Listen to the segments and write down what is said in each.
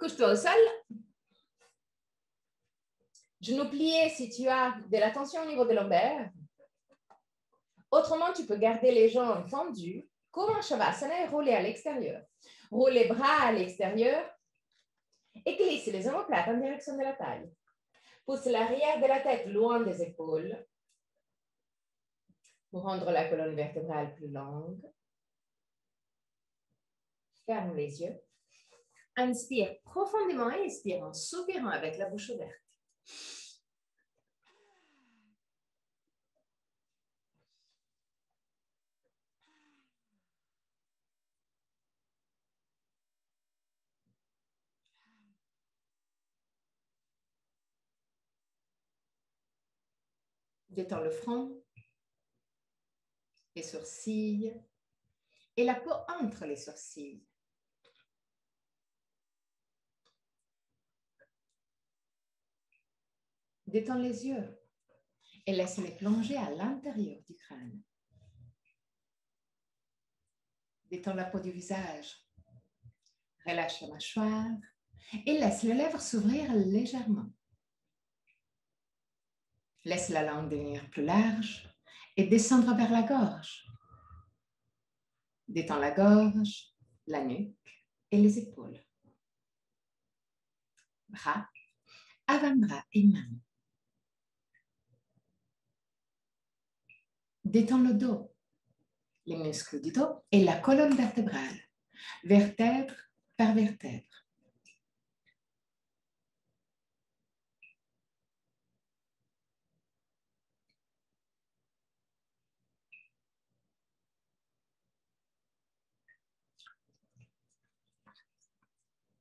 Couche-toi au sol. Genoux pliés si tu as de la tension au niveau des lombaires. Autrement, tu peux garder les jambes tendues, comme un shavasana et rouler à l'extérieur. Roule les bras à l'extérieur et glisse les omoplates en direction de la taille. Pousse l'arrière de la tête loin des épaules pour rendre la colonne vertébrale plus longue. Ferme les yeux. Inspire profondément et expire en soupirant avec la bouche ouverte. Détends le front, les sourcils et la peau entre les sourcils. Détends les yeux et laisse-les plonger à l'intérieur du crâne. Détends la peau du visage. Relâche la mâchoire et laisse les lèvres s'ouvrir légèrement. Laisse la langue devenir plus large et descendre vers la gorge. Détends la gorge, la nuque et les épaules. Bras, avant-bras et mains. Détends le dos, les muscles du dos et la colonne vertébrale, vertèbre par vertèbre.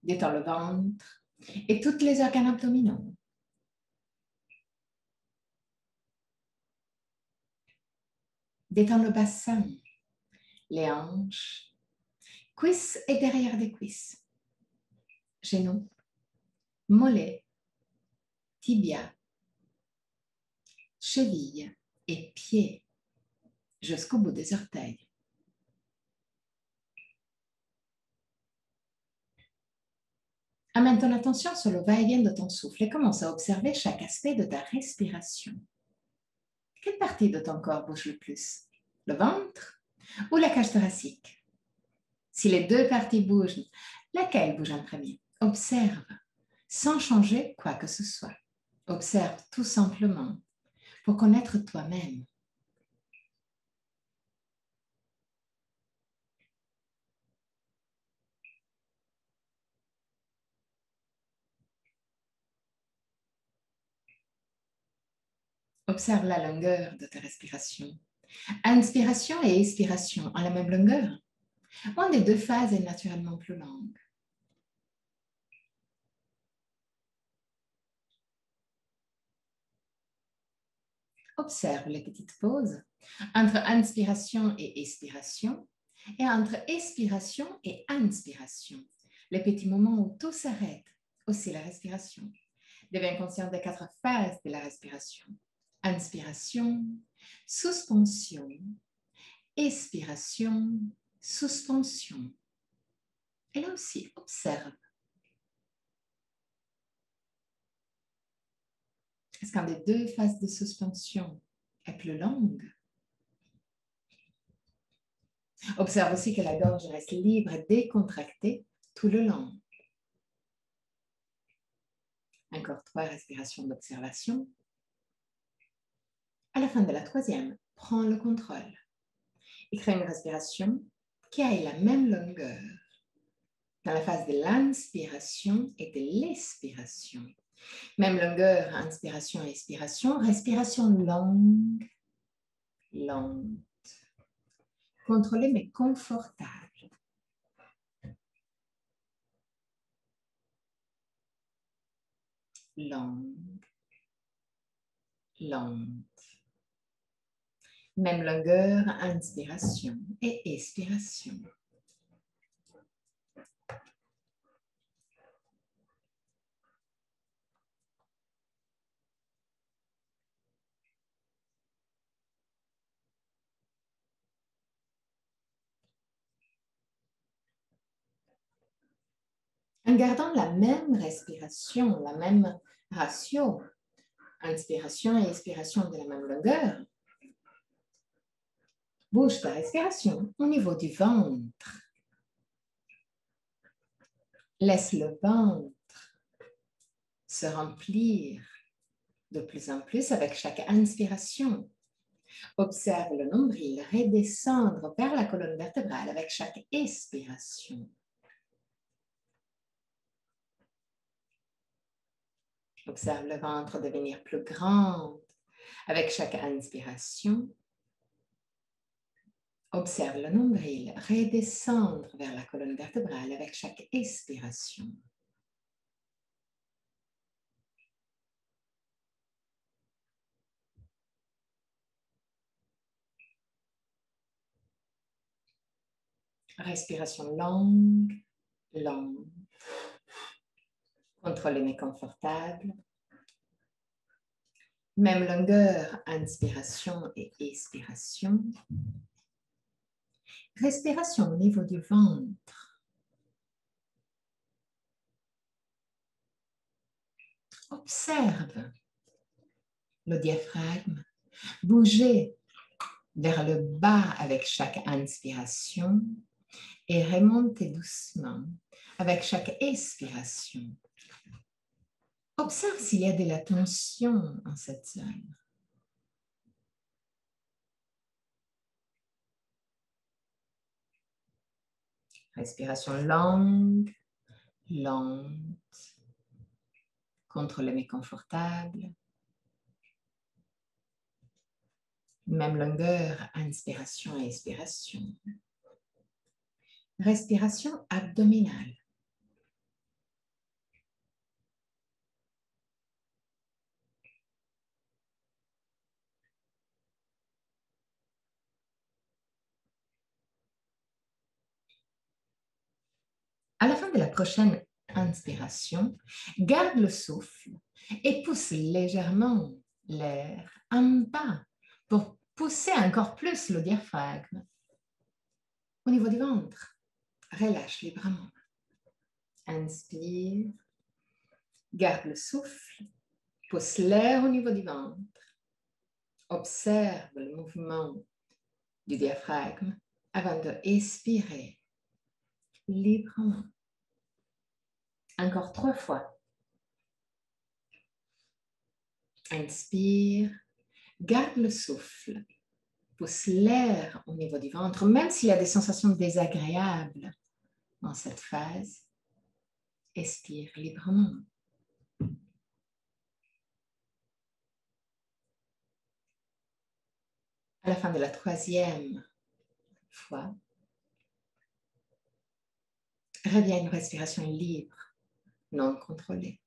Détends le ventre et tous les organes abdominaux. Détends le bassin, les hanches, cuisses et derrière des cuisses, genoux, mollets, tibia, chevilles et pieds jusqu'au bout des orteils. Amène ton attention sur le va-et-vient de ton souffle et commence à observer chaque aspect de ta respiration. Quelle partie de ton corps bouge le plus? Le ventre ou la cage thoracique? Si les deux parties bougent, laquelle bouge en premier? Observe, sans changer quoi que ce soit. Observe tout simplement pour connaître toi-même. Observe la longueur de ta respiration. Inspiration et expiration ont la même longueur? Une des deux phases est naturellement plus longue. Observe les petites pauses entre inspiration et expiration et entre expiration et inspiration. Les petits moments où tout s'arrête, aussi la respiration. Deviens conscient des 4 phases de la respiration. Inspiration, suspension, expiration, suspension. Et là aussi, observe. Est-ce qu'une des deux phases de suspension est plus longue? Observe aussi que la gorge reste libre et décontractée tout le long. Encore 3 respirations d'observation. À la fin de la 3e, prends le contrôle et crée une respiration qui ait la même longueur dans la phase de l'inspiration et de l'expiration. Même longueur, inspiration et expiration. Respiration longue, lente. Contrôlée mais confortable. Longue, lente. Même longueur, inspiration et expiration. En gardant la même respiration, la même ratio, inspiration et expiration de la même longueur, bouge ta respiration au niveau du ventre. Laisse le ventre se remplir de plus en plus avec chaque inspiration. Observe le nombril redescendre vers la colonne vertébrale avec chaque expiration. Observe le ventre devenir plus grand avec chaque inspiration. Observe le nombril redescendre vers la colonne vertébrale avec chaque expiration. Respiration longue, longue. Contrôle mais confortable. Même longueur, inspiration et expiration. Respiration au niveau du ventre. Observe le diaphragme bouger vers le bas avec chaque inspiration et remonter doucement avec chaque expiration. Observe s'il y a de la tension en cette zone. Respiration longue, lente, contrôlée mais confortable. Même longueur, inspiration et expiration. Respiration abdominale. À la fin de la prochaine inspiration, garde le souffle et pousse légèrement l'air en bas pour pousser encore plus le diaphragme. Au niveau du ventre, relâche librement. Inspire, garde le souffle, pousse l'air au niveau du ventre. Observe le mouvement du diaphragme avant de expirer librement. Encore 3 fois. Inspire, garde le souffle, pousse l'air au niveau du ventre, même s'il y a des sensations désagréables dans cette phase. Expire librement. À la fin de la 3e fois, reviens à une respiration libre, non contrôlée.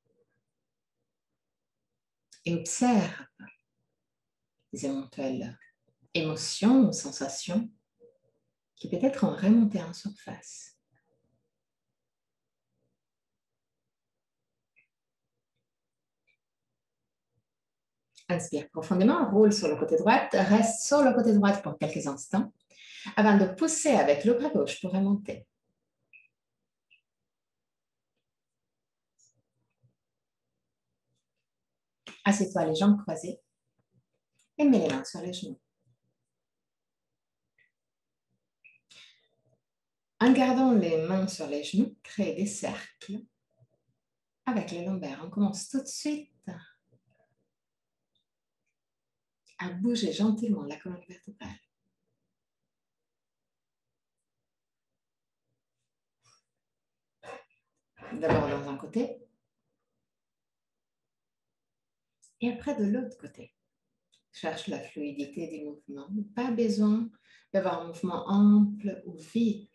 Et observe les éventuelles émotions ou sensations qui peut-être ont remonté en surface. Inspire profondément, roule sur le côté droit, reste sur le côté droit pour quelques instants avant de pousser avec le bras gauche pour remonter. Assieds-toi les jambes croisées et mets les mains sur les genoux. En gardant les mains sur les genoux, crée des cercles avec les lombaires. On commence tout de suite à bouger gentiment la colonne vertébrale. D'abord dans un côté et après de l'autre côté. Cherche la fluidité du mouvement. Pas besoin d'avoir un mouvement ample ou vite.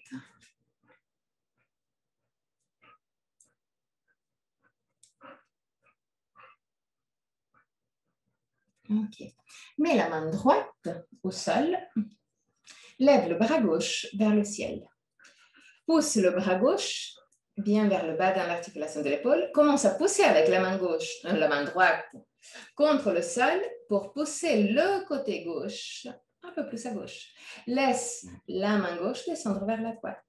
Ok. Mets la main droite au sol. Lève le bras gauche vers le ciel. Pousse le bras gauche bien vers le bas dans l'articulation de l'épaule. Commence à pousser avec la main gauche, la main droite contre le sol pour pousser le côté gauche un peu plus à gauche. Laisse la main gauche descendre vers la droite.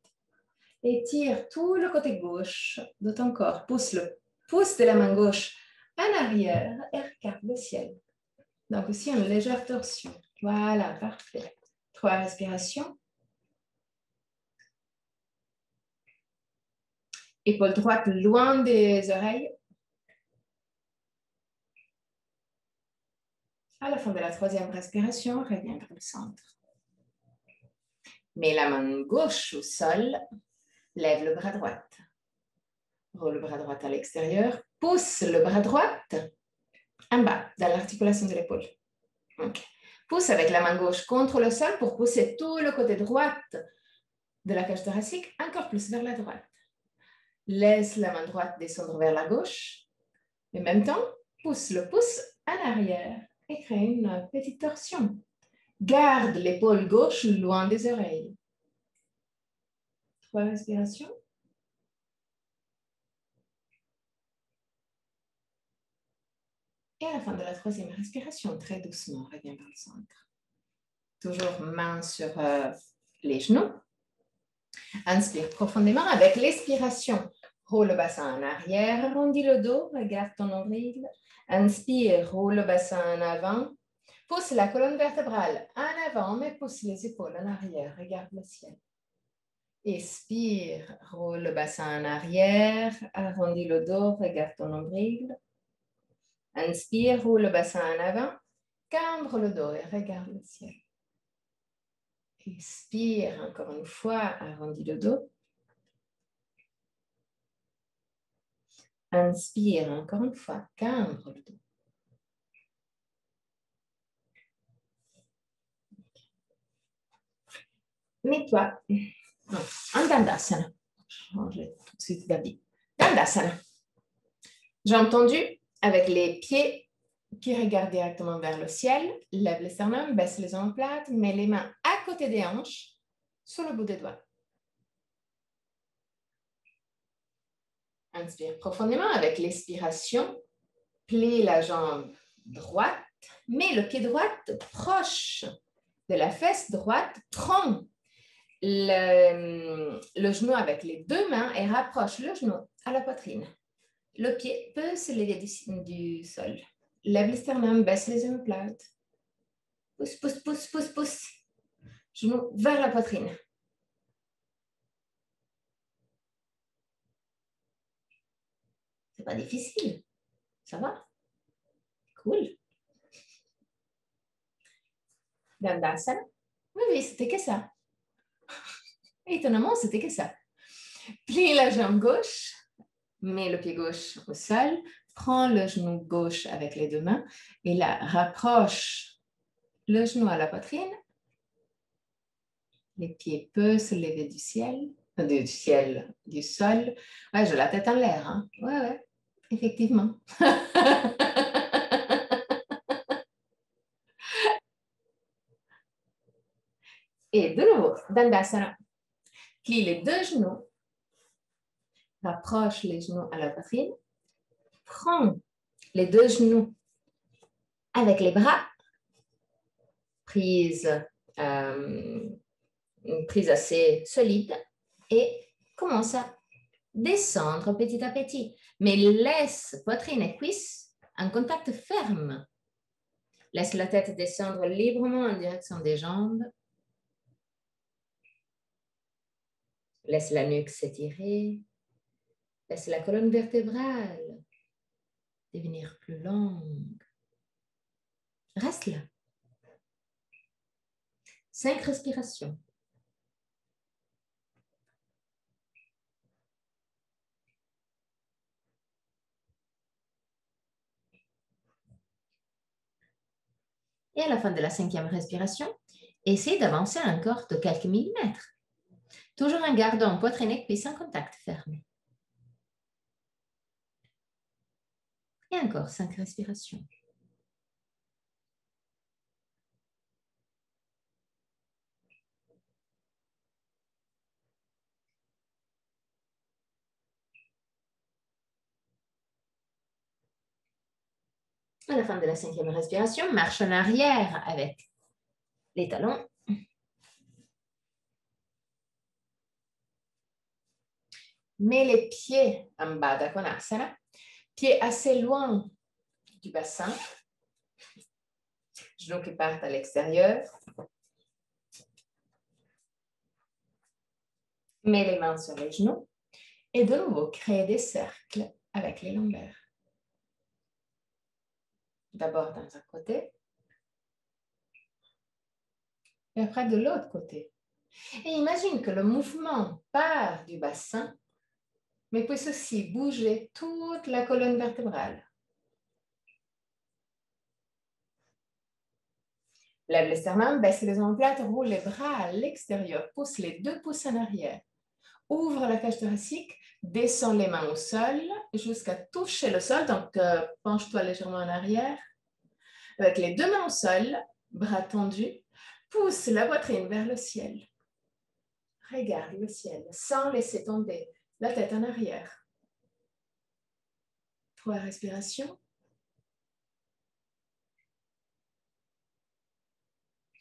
Étire tout le côté gauche de ton corps. Pousse le pouce de la main gauche en arrière et regarde le ciel. Donc aussi une légère torsion. Voilà, parfait. 3 respirations. Épaule droite loin des oreilles. À la fin de la 3e respiration, reviens vers le centre. Mets la main gauche au sol. Lève le bras droit. Roule le bras droit à l'extérieur. Pousse le bras droit en bas, dans l'articulation de l'épaule. Okay. Pousse avec la main gauche contre le sol pour pousser tout le côté droit de la cage thoracique encore plus vers la droite. Laisse la main droite descendre vers la gauche. En même temps, pousse le pouce en arrière et crée une petite torsion. Garde l'épaule gauche loin des oreilles. 3 respirations. Et à la fin de la 3e respiration, très doucement, reviens vers le centre. Toujours main sur les genoux. Inspire profondément avec l'expiration. Roule le bassin en arrière, arrondis le dos, regarde ton nombril. Inspire, roule le bassin en avant. Pousse la colonne vertébrale en avant, mais pousse les épaules en arrière. Regarde le ciel. Expire, roule le bassin en arrière, arrondis le dos, regarde ton nombril. Inspire, roule le bassin en avant, cambre le dos et regarde le ciel. Expire encore une fois, arrondis le dos. Inspire encore une fois, cambre le dos. Mets-toi en Dandasana. Changer tout de suite d'avis. Dandasana. Jambes tendues avec les pieds qui regardent directement vers le ciel. Lève le sternum, baisse les omoplates, mets les mains à côté des hanches, sur le bout des doigts. Inspire profondément avec l'expiration. Plie la jambe droite, mets le pied droit proche de la fesse droite, tronc le genou avec les 2 mains et rapproche le genou à la poitrine. Le pied peut se lever du sol. Lève le sternum, baisse les omoplates. Pousse, pousse, pousse, pousse, pousse. Genou vers la poitrine. C'est pas difficile. Ça va? Cool. Dandasana. Oui, c'était que ça. Étonnamment, c'était que ça. Plie la jambe gauche, mets le pied gauche au sol, prends le genou gauche avec les 2 mains et là, rapproche le genou à la poitrine. Les pieds peuvent se lever du ciel, du sol. Ouais, j'ai la tête en l'air. Hein? Ouais, effectivement. Et de nouveau, Dandasana. Plie les 2 genoux. Rapproche les genoux à la poitrine. Prends les 2 genoux avec les bras. Une prise assez solide. Et commence à descendre petit à petit. Mais laisse poitrine et cuisse en contact ferme. Laisse la tête descendre librement en direction des jambes. Laisse la nuque s'étirer. Laisse la colonne vertébrale devenir plus longue. Reste là. 5 respirations. Et à la fin de la 5e respiration, essaye d'avancer encore de quelques millimètres. Toujours en gardant poitrine et cuisse en contact fermé. Et encore 5 respirations. À la fin de la 5e respiration, marche en arrière avec les talons. Mets les pieds en bas de Konasana, pieds assez loin du bassin, genoux qui partent à l'extérieur. Mets les mains sur les genoux et de nouveau, crée des cercles avec les lombaires. D'abord d'un côté et après de l'autre côté. Et imagine que le mouvement part du bassin, mais puisse aussi bouger toute la colonne vertébrale. Lève les sternums, baisse les omoplates, roule les bras à l'extérieur, pousse les 2 pouces en arrière. Ouvre la cage thoracique, descends les mains au sol jusqu'à toucher le sol. Donc, penche-toi légèrement en arrière. Avec les 2 mains au sol, bras tendus, pousse la poitrine vers le ciel. Regarde le ciel sans laisser tomber la tête en arrière. 3 respirations.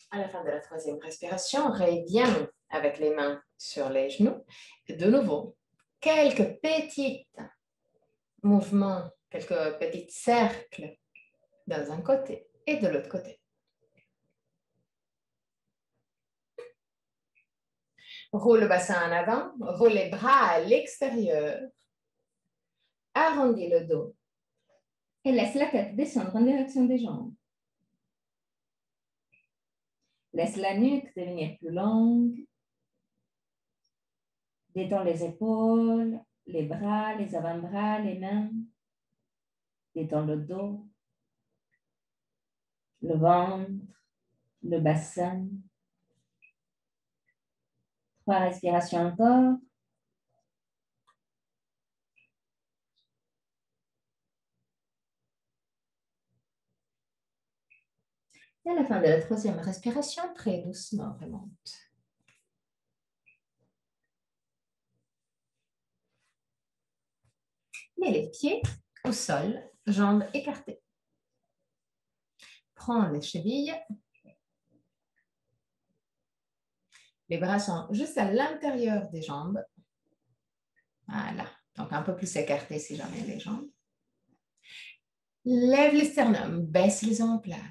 À la fin de la 3e respiration, reviens avec les mains sur les genoux. Et de nouveau, quelques petits mouvements, quelques petits cercles dans un côté et de l'autre côté. Roule le bassin en avant, roule les bras à l'extérieur, arrondis le dos et laisse la tête descendre en direction des jambes. Laisse la nuque devenir plus longue. Détends les épaules, les bras, les avant-bras, les mains. Détends le dos, le ventre, le bassin. 3 respirations encore. Et à la fin de la 3e respiration, très doucement, remonte. Mets les pieds au sol, jambes écartées. Prends les chevilles. Les bras sont juste à l'intérieur des jambes. Voilà. Donc, un peu plus écartés si jamais les jambes. Lève les sternums, baisse les omoplates.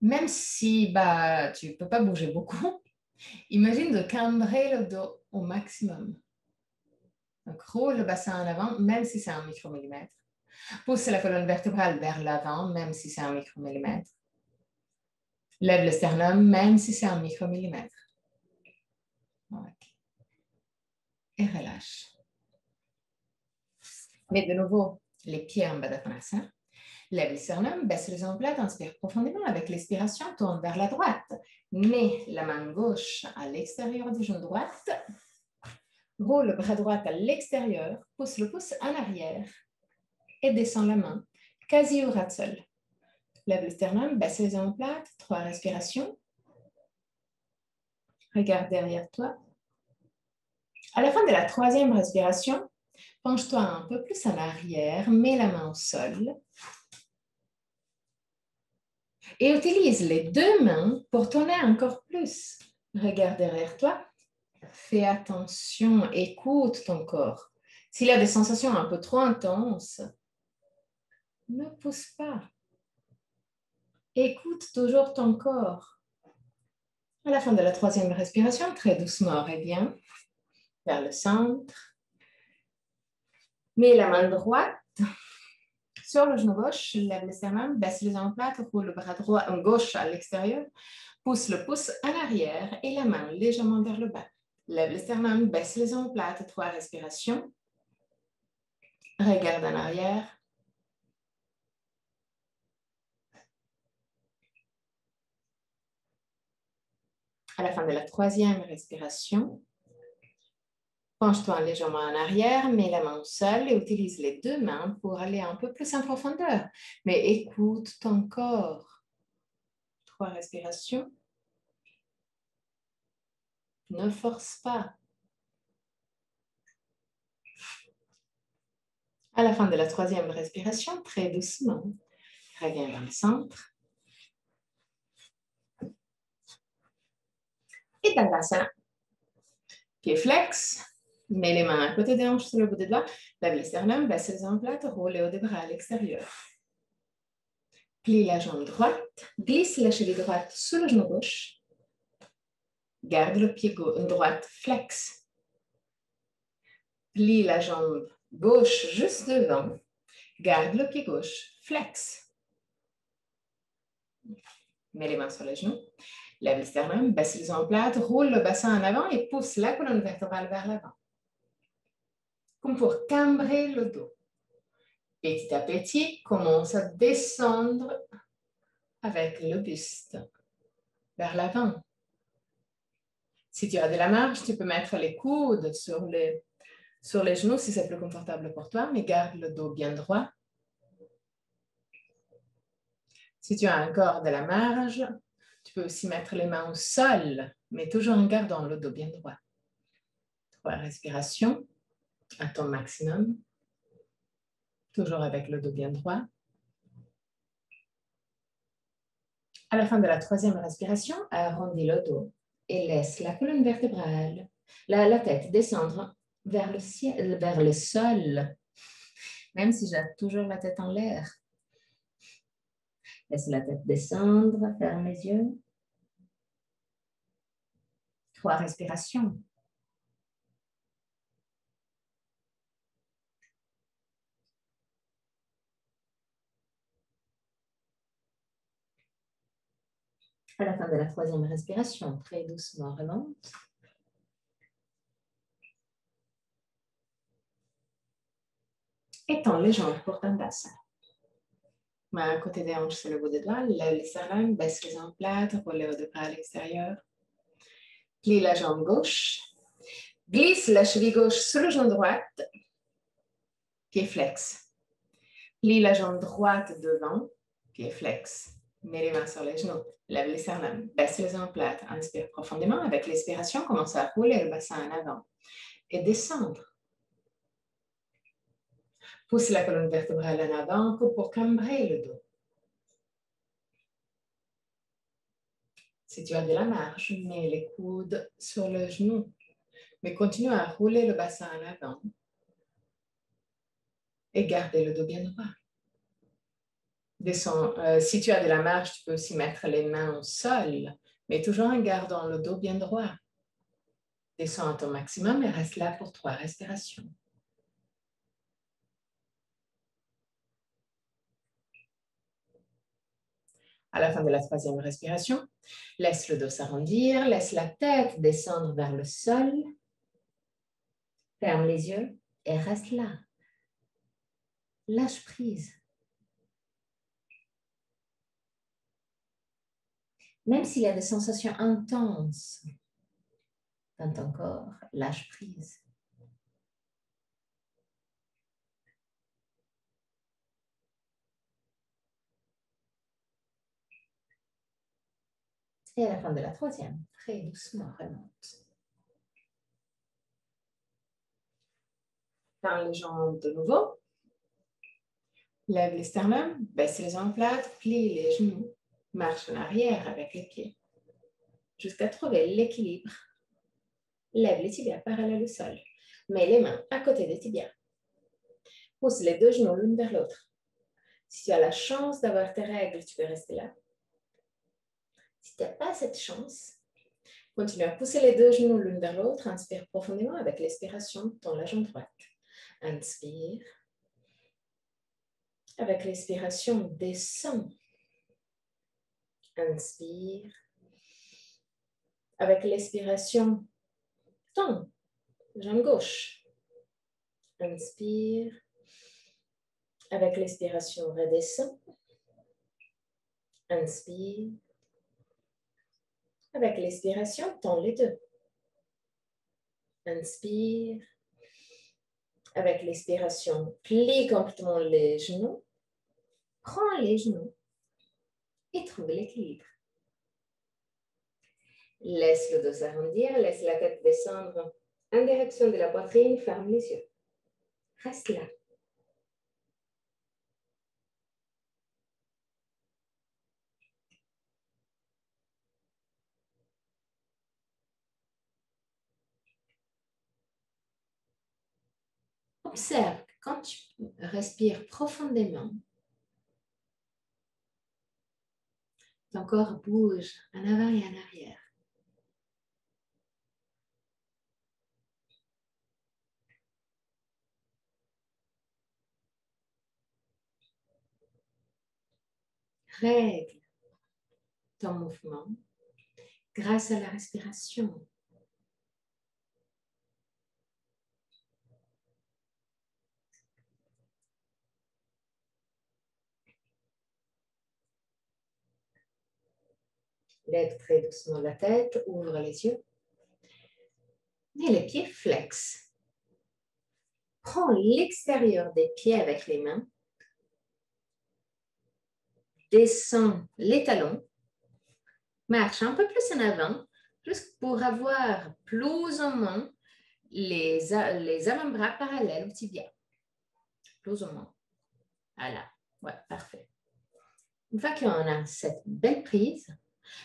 Même si tu ne peux pas bouger beaucoup, imagine de cambrer le dos au maximum. Donc, roule le bassin en avant, même si c'est 1 micromillimètre. Pousse la colonne vertébrale vers l'avant, même si c'est 1 micromillimètre. Lève le sternum, même si c'est 1 micromillimètre. Okay. Et relâche. Mets de nouveau les pieds en bas de Konasana. Lève le sternum, baisse les omoplates, inspire profondément. Avec l'expiration, tourne vers la droite. Mets la main gauche à l'extérieur du genou droit. Roule le bras droit à l'extérieur, pousse le pouce en arrière et descends la main, quasi au ras de sol. Lève le sternum, baisse les omoplates, 3 respirations. Regarde derrière toi. À la fin de la 3e respiration, penche-toi un peu plus en arrière, mets la main au sol et utilise les 2 mains pour tourner encore plus. Regarde derrière toi. Fais attention, écoute ton corps. S'il y a des sensations un peu trop intenses, ne pousse pas. Écoute toujours ton corps. À la fin de la 3e respiration, très doucement, reviens vers le centre. Mets la main droite sur le genou gauche, lève le sternum, baisse les omoplates, roule le bras droit, gauche à l'extérieur, pousse le pouce en arrière et la main légèrement vers le bas. Lève le sternum, baisse les omoplates, 3 respirations. Regarde en arrière. À la fin de la 3e respiration, penche-toi légèrement en arrière, mets la main au sol et utilise les 2 mains pour aller un peu plus en profondeur. Mais écoute ton corps. 3 respirations. Ne force pas. À la fin de la 3e respiration, très doucement, reviens vers le centre. Et Dandasana. Pieds flex. Mets les mains à côté des hanches sur le bout des doigts. Lève les sternums, baisse les omoplates, roule les hauts des bras à l'extérieur. Plie la jambe droite, glisse la cheville droite sous le genou gauche. Garde le pied droite flex. Plie la jambe gauche juste devant. Garde le pied gauche flex. Mets les mains sur les genoux. Lève le sternum, baisse les omoplates, roule le bassin en avant et pousse la colonne vertébrale vers l'avant. Comme pour cambrer le dos. Petit à petit, commence à descendre avec le buste vers l'avant. Si tu as de la marge, tu peux mettre les coudes sur les genoux si c'est plus confortable pour toi, mais garde le dos bien droit. Si tu as encore de la marge, tu peux aussi mettre les mains au sol, mais toujours en gardant le dos bien droit. 3 respirations à ton maximum, toujours avec le dos bien droit. À la fin de la 3e respiration, arrondis le dos et laisse la colonne vertébrale, la tête descendre vers le ciel, vers le sol, même si j'ai toujours la tête en l'air. Laisse la tête descendre, ferme les yeux. 3 respirations. À la fin de la 3e respiration, très doucement remonte. Étends les jambes pour Dandasana. Main à côté des hanches sur le bout des doigts, lève les sternums, baisse les omoplates, roule les hauts des bras à l'extérieur. Plie la jambe gauche. Glisse la cheville gauche sur le genou droite. Pied flex. Plie la jambe droite devant. Pied flex. Mets les mains sur les genoux. Lève les sternums. Baisse les omoplates. Inspire profondément. Avec l'expiration, commence à rouler le bassin en avant. Et descendre. Pousse la colonne vertébrale en avant pour cambrer le dos. Si tu as de la marge, mets les coudes sur le genou. Mais continue à rouler le bassin en avant. Et garder le dos bien droit. Descends. Si tu as de la marge, tu peux aussi mettre les mains au sol, mais toujours en gardant le dos bien droit. Descends à ton maximum et reste là pour 3 respirations. À la fin de la 3e respiration, laisse le dos s'arrondir, laisse la tête descendre vers le sol. Ferme les yeux et reste là. Lâche prise. Même s'il y a des sensations intenses dans ton corps, lâche prise. Et à la fin de la 3e, très doucement, remonte. Tends les jambes de nouveau. Lève les sternums, baisse les omoplates, plie les genoux. Marche en arrière avec les pieds. Jusqu'à trouver l'équilibre. Lève les tibias parallèles au sol. Mets les mains à côté des tibias. Pousse les 2 genoux l'une vers l'autre. Si tu as la chance d'avoir tes règles, tu peux rester là. Si tu n'as pas cette chance, continue à pousser les 2 genoux l'une vers l'autre. Inspire profondément avec l'expiration, tends la jambe droite. Inspire. Avec l'expiration, descends. Inspire. Avec l'expiration, tends. Jambe gauche. Inspire. Avec l'expiration, redescends. Inspire. Avec l'expiration, tends les 2. Inspire. Avec l'expiration, plie complètement les genoux. Prends les genoux et trouve l'équilibre. Laisse le dos s'arrondir, laisse la tête descendre en direction de la poitrine, ferme les yeux. Reste là. Observe quand tu respires profondément, ton corps bouge en avant et en arrière. Règle ton mouvement grâce à la respiration. Lève très doucement la tête, ouvre les yeux. Et les pieds flex. Prends l'extérieur des pieds avec les mains. Descends les talons. Marche un peu plus en avant, juste pour avoir plus ou moins les avant-bras parallèles au tibia. Plus ou moins. Voilà. Ouais, parfait. Une fois qu'on a cette belle prise,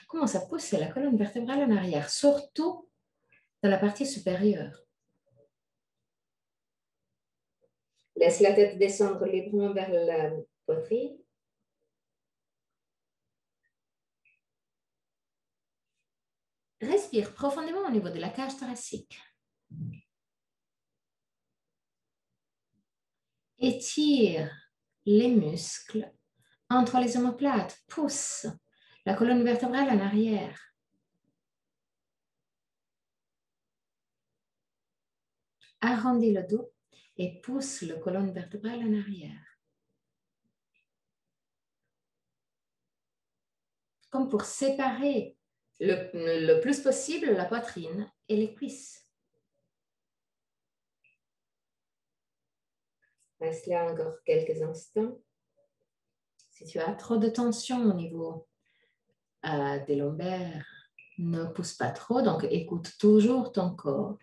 commence à pousser la colonne vertébrale en arrière, surtout dans la partie supérieure. Laisse la tête descendre librement vers la poitrine. Respire profondément au niveau de la cage thoracique. Étire les muscles entre les omoplates. Pousse la colonne vertébrale en arrière. Arrondis le dos et pousse la colonne vertébrale en arrière. Comme pour séparer le plus possible la poitrine et les cuisses. Reste là encore quelques instants. Si tu as trop de tension au niveau des lombaires, ne pousse pas trop, donc écoute toujours ton corps.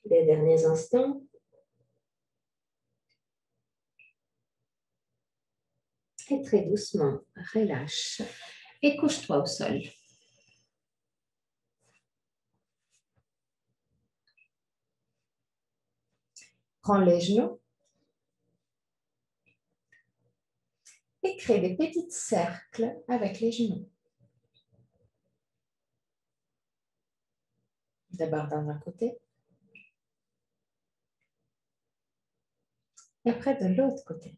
Les derniers instants. Et très doucement, relâche et couche-toi au sol. Prends les genoux et crée des petits cercles avec les genoux. D'abord dans un côté et après de l'autre côté.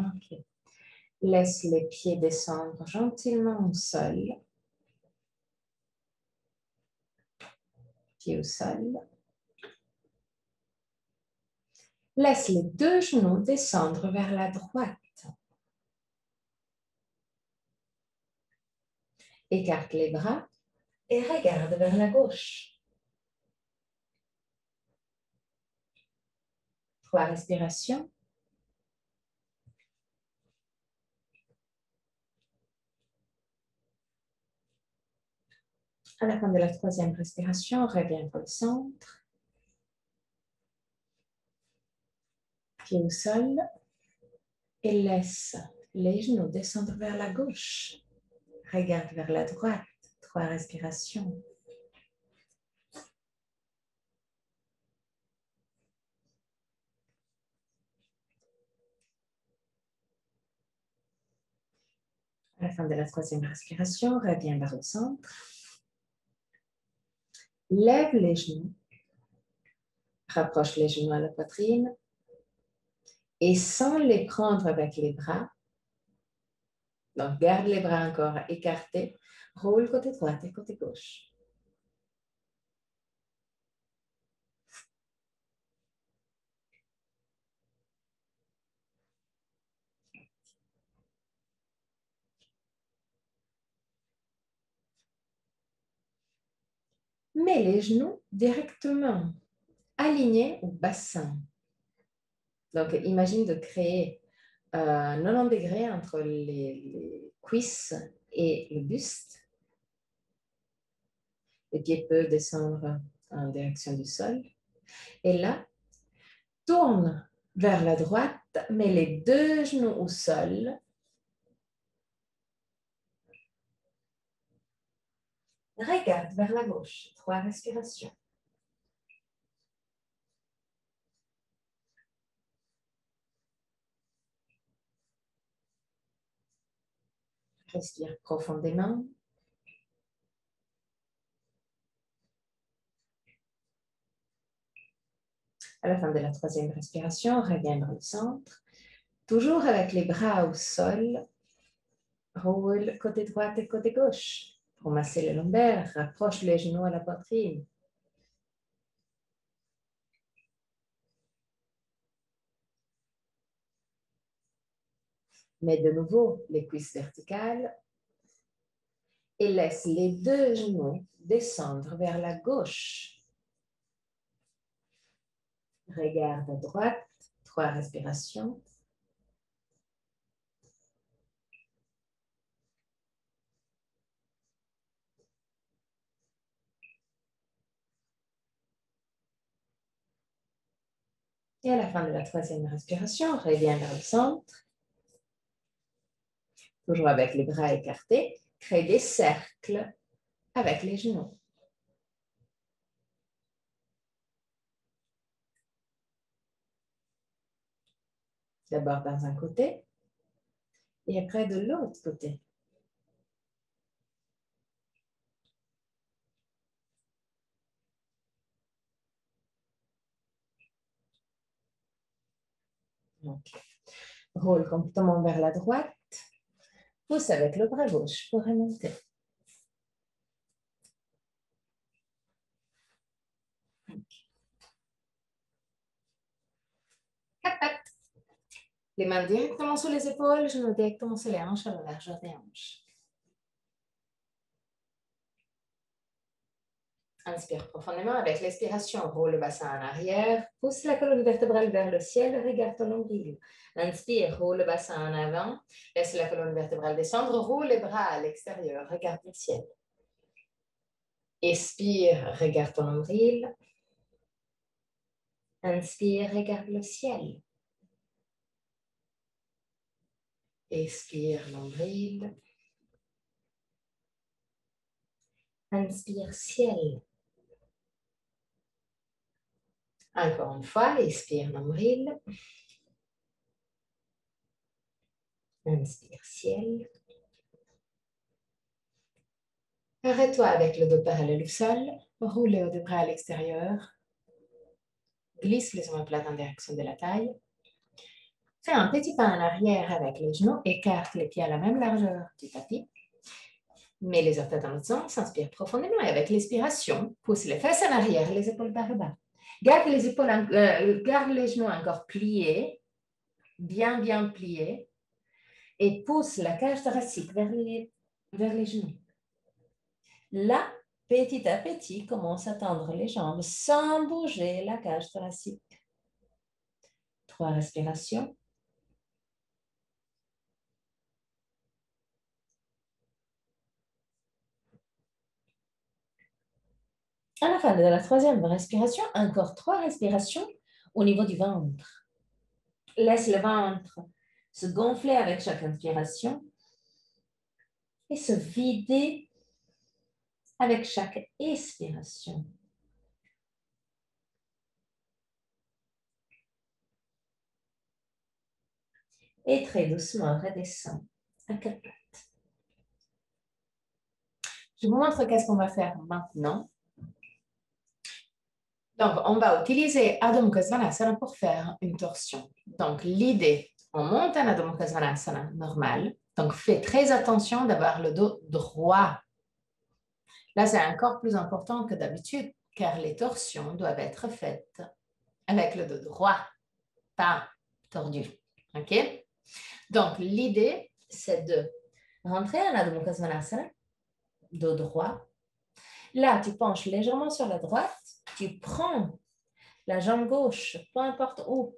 Ok. Laisse les pieds descendre gentiment au sol. Pieds au sol. Laisse les deux genoux descendre vers la droite. Écarte les bras et regarde vers la gauche. 3 respirations. À la fin de la 3e respiration, reviens au centre. Pieds au sol. Et laisse les genoux descendre vers la gauche. Regarde vers la droite. 3 respirations. À la fin de la 3e respiration, reviens vers le centre. Lève les genoux. Rapproche les genoux à la poitrine. Et sans les prendre avec les bras, donc garde les bras encore écartés, roule côté droit et côté gauche. Mets les genoux directement alignés au bassin. Donc, imagine de créer 90 degrés entre les cuisses et le buste. Les pieds peuvent descendre en direction du sol. Et là, tourne vers la droite, mets les deux genoux au sol. Regarde vers la gauche. 3 respirations. Respire profondément. À la fin de la 3e respiration, reviens dans le centre. Toujours avec les bras au sol. Roule côté droit et côté gauche. Pour masser les lombaires, rapproche les genoux à la poitrine. Mets de nouveau les cuisses verticales et laisse les deux genoux descendre vers la gauche. Regarde à droite, 3 respirations. Et à la fin de la 3e respiration, reviens vers le centre. Toujours avec les bras écartés, crée des cercles avec les genoux. D'abord dans un côté et après de l'autre côté. Donc, roule complètement vers la droite. Pousse avec le bras gauche pour remonter. Quatre pattes. Les mains directement sur les épaules, genoux directement sur les hanches à la largeur des hanches. Inspire profondément avec l'expiration. Roule le bassin en arrière. Pousse la colonne vertébrale vers le ciel. Regarde ton nombril. Inspire. Roule le bassin en avant. Laisse la colonne vertébrale descendre. Roule les bras à l'extérieur. Regarde le ciel. Expire. Regarde ton nombril. Inspire. Regarde le ciel. Expire. Nombril. Inspire. Ciel. Encore une fois, expire nombril. Inspire ciel. Arrête-toi avec le dos parallèle au sol. Roule les hauts des bras à l'extérieur. Glisse les omoplates en direction de la taille. Fais un petit pas en arrière avec les genoux. Écarte les pieds à la même largeur du tapis. Mets les orteils dans l'autre sens. Inspire profondément et avec l'expiration, pousse les fesses en arrière, les épaules par le bas. Garde les genoux encore pliés. Bien pliés. Et pousse la cage thoracique vers les genoux. Là, petit à petit, commence à tendre les jambes sans bouger la cage thoracique. 3 respirations. À la fin de la 3e respiration, encore 3 respirations au niveau du ventre. Laisse le ventre se gonfler avec chaque inspiration et se vider avec chaque expiration. Et très doucement, redescend à 4 pattes. Je vous montre qu'est-ce qu'on va faire maintenant. Donc, on va utiliser Adho Mukha Svanasana pour faire une torsion. Donc, l'idée, on monte un Adho Mukha Svanasana normal. Donc, fais très attention d'avoir le dos droit. Là, c'est encore plus important que d'habitude, car les torsions doivent être faites avec le dos droit, pas tordu. OK? Donc, l'idée, c'est de rentrer en Adho Mukha Svanasana, dos droit. Là, tu penches légèrement sur la droite, tu prends la jambe gauche, peu importe où,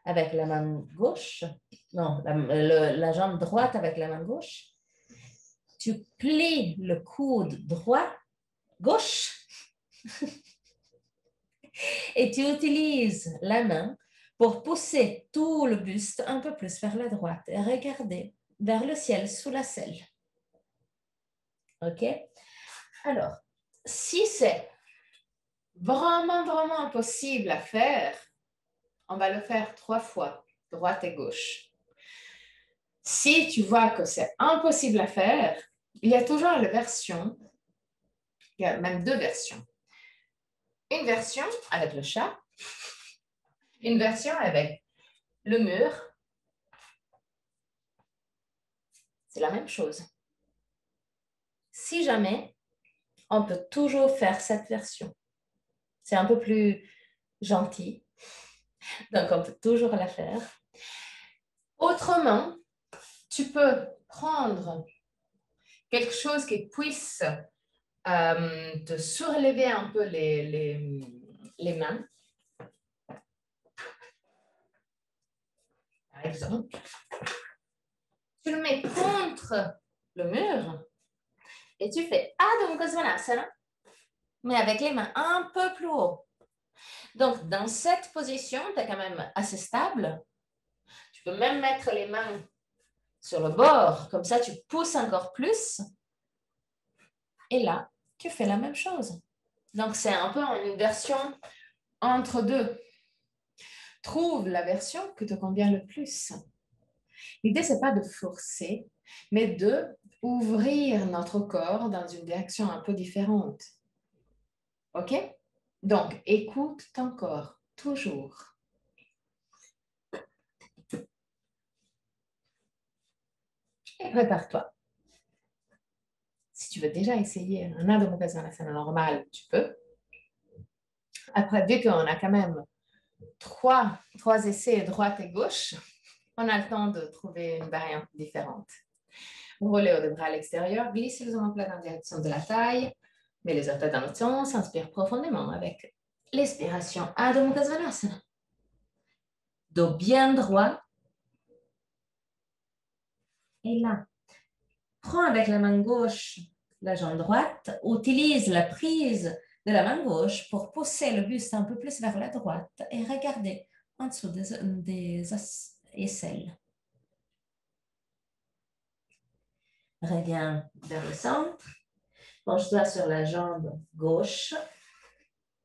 avec la main gauche, non, la jambe droite avec la main gauche, tu plies le coude droit, gauche, Et tu utilises la main pour pousser tout le buste un peu plus vers la droite et regarder vers le ciel sous la selle. OK? Alors, si c'est vraiment impossible à faire, on va le faire 3 fois, droite et gauche. Si tu vois que c'est impossible à faire, il y a toujours la version, il y a même 2 versions. Une version avec le chat, une version avec le mur. C'est la même chose. Si jamais, on peut toujours faire cette version. C'est un peu plus gentil, donc on peut toujours la faire. Autrement, tu peux prendre quelque chose qui puisse te surlever un peu les mains. Par exemple, tu le mets contre le mur et tu fais Adho Mukha Svanasana, mais avec les mains un peu plus haut. Donc, dans cette position, tu es quand même assez stable. Tu peux même mettre les mains sur le bord, comme ça, tu pousses encore plus. Et là, tu fais la même chose. Donc, c'est un peu une version entre deux. Trouve la version qui te convient le plus. L'idée, ce n'est pas de forcer, mais de ouvrir notre corps dans une direction un peu différente. OK? Donc, écoute ton corps, toujours. Et prépare-toi. Si tu veux déjà essayer un Adho Mukha Svanasana normal, tu peux. Après, vu qu'on a quand même trois essais droite et gauche, on a le temps de trouver une variante différente. Roulez les bras à l'extérieur, glissez les omoplates en direction de la taille, mets les orteils dans l'autre sens, inspire profondément avec l'expiration Adho Mukha Svanasana. Dos bien droit. Et là, prends avec la main gauche la jambe droite, utilise la prise de la main gauche pour pousser le buste un peu plus vers la droite et regarder en dessous des aisselles. Reviens vers le centre. Penche-toi sur la jambe gauche.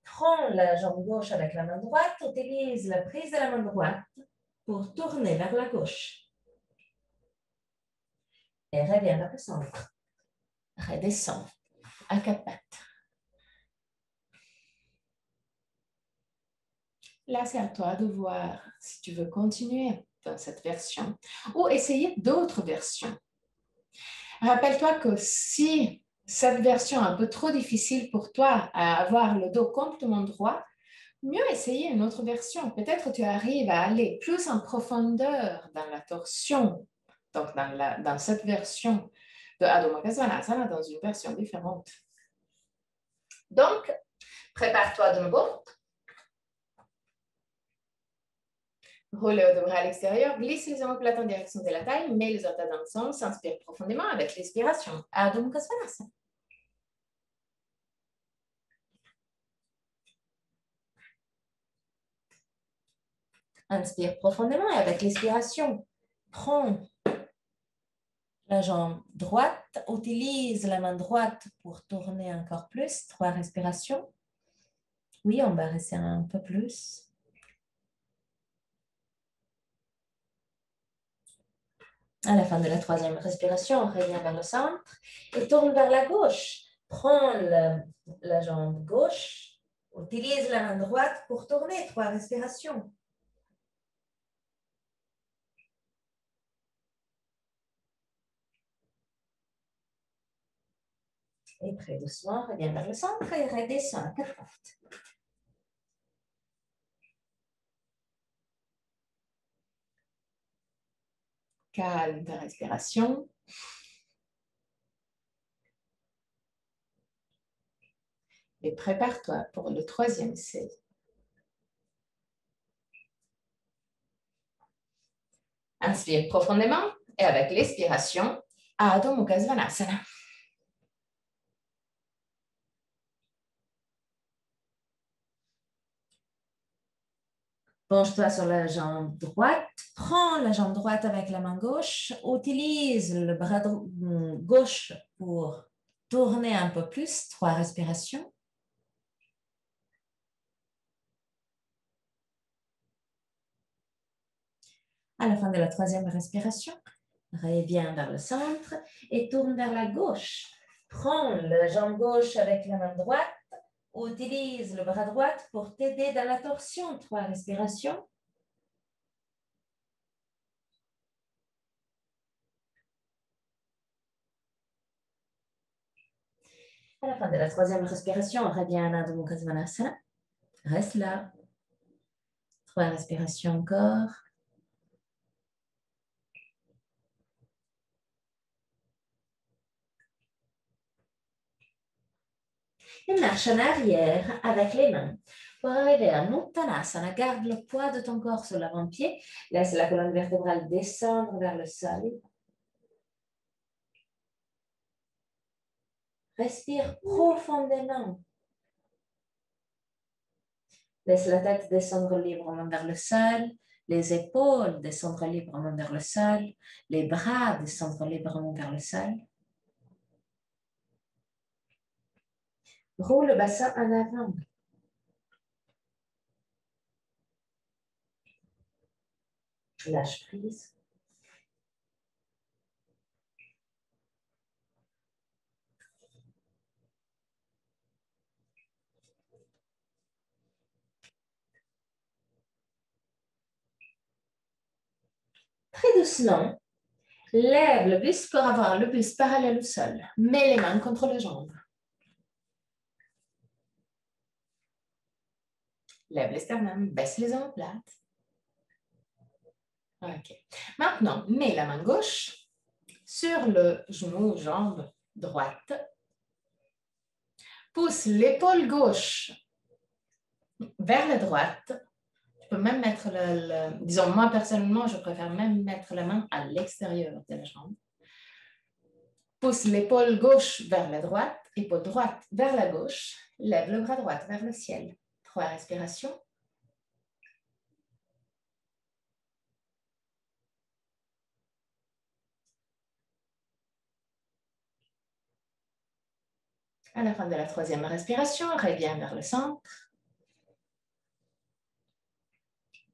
Prends la jambe gauche avec la main droite. Utilise la prise de la main droite pour tourner vers la gauche. Et reviens vers le centre. Redescends à 4 pattes. Là, c'est à toi de voir si tu veux continuer dans cette version ou essayer d'autres versions. Rappelle-toi que si cette version est un peu trop difficile pour toi à avoir le dos complètement droit, mieux essayer une autre version. Peut-être que tu arrives à aller plus en profondeur dans la torsion, donc dans cette version de Adho Mukha Svanasana, dans une version différente. Donc, prépare-toi de nouveau. Roule les bras à l'extérieur, glisse les omoplates en direction de la taille, mets les orteils dans le sens, inspire profondément avec l'expiration. Adho Mukha Svanasana. Inspire profondément et avec l'expiration, prends la jambe droite, utilise la main droite pour tourner encore plus. 3 respirations. Oui, on va rester un peu plus. À la fin de la 3e respiration, on revient vers le centre et tourne vers la gauche. Prends la jambe gauche, utilise la main droite pour tourner. 3 respirations. Et très doucement, reviens vers le centre et redescends à 4 pattes. Calme ta respiration. Et prépare-toi pour le 3e essai. Inspire profondément et avec l'expiration, Adho Mukha Svanasana. Penche-toi sur la jambe droite. Prends la jambe droite avec la main gauche. Utilise le bras gauche pour tourner un peu plus. 3 respirations. À la fin de la 3e respiration, reviens vers le centre et tourne vers la gauche. Prends la jambe gauche avec la main droite. Utilise le bras droit pour t'aider dans la torsion. 3 respirations. À la fin de la 3e respiration, reviens à Ardha Mukha Svanasana. Reste là. 3 respirations encore. Et marche en arrière avec les mains. Pour arriver à Uttanasana, garde le poids de ton corps sur l'avant-pied. Laisse la colonne vertébrale descendre vers le sol. Respire profondément. Laisse la tête descendre librement vers le sol, les épaules descendre librement vers le sol, les bras descendre librement vers le sol. Roule le bassin en avant. Lâche prise. Très doucement, lève le buste pour avoir le buste parallèle au sol. Mets les mains contre les jambes. Lève les sternums, baisse les omoplates. OK. Maintenant, mets la main gauche sur le genou, jambe droite. Pousse l'épaule gauche vers la droite. Tu peux même mettre disons, moi personnellement, je préfère même mettre la main à l'extérieur de la jambe. Pousse l'épaule gauche vers la droite, épaule droite vers la gauche. Lève le bras droit vers le ciel. 3 respirations. À la fin de la 3e respiration, reviens vers le centre.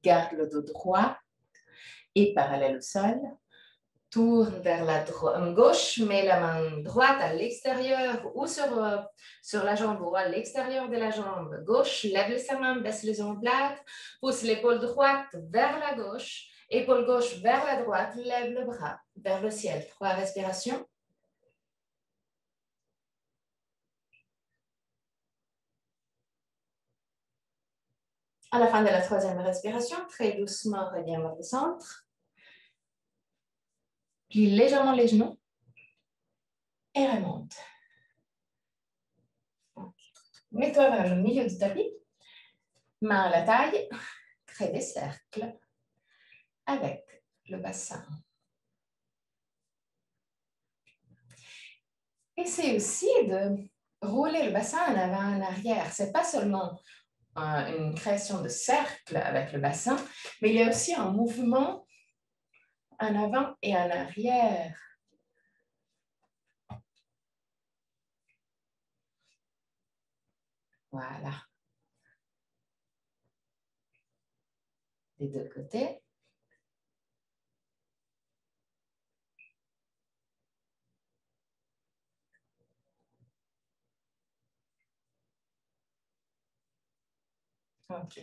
Garde le dos droit et parallèle au sol. Tourne vers la gauche, mets la main droite à l'extérieur ou sur la jambe ou à l'extérieur de la jambe gauche. Lève les sternums, baisse les omoplates. Pousse l'épaule droite vers la gauche. Épaule gauche vers la droite. Lève le bras vers le ciel. 3 respirations. À la fin de la 3e respiration, très doucement, reviens vers le centre. Plie légèrement les genoux et remonte. Mets-toi vers le milieu du tapis. Main à la taille. Crée des cercles avec le bassin. Essaye aussi de rouler le bassin en avant et en arrière. Ce n'est pas seulement une création de cercle avec le bassin, mais il y a aussi un mouvement en avant et en arrière. Voilà. Des deux côtés. OK.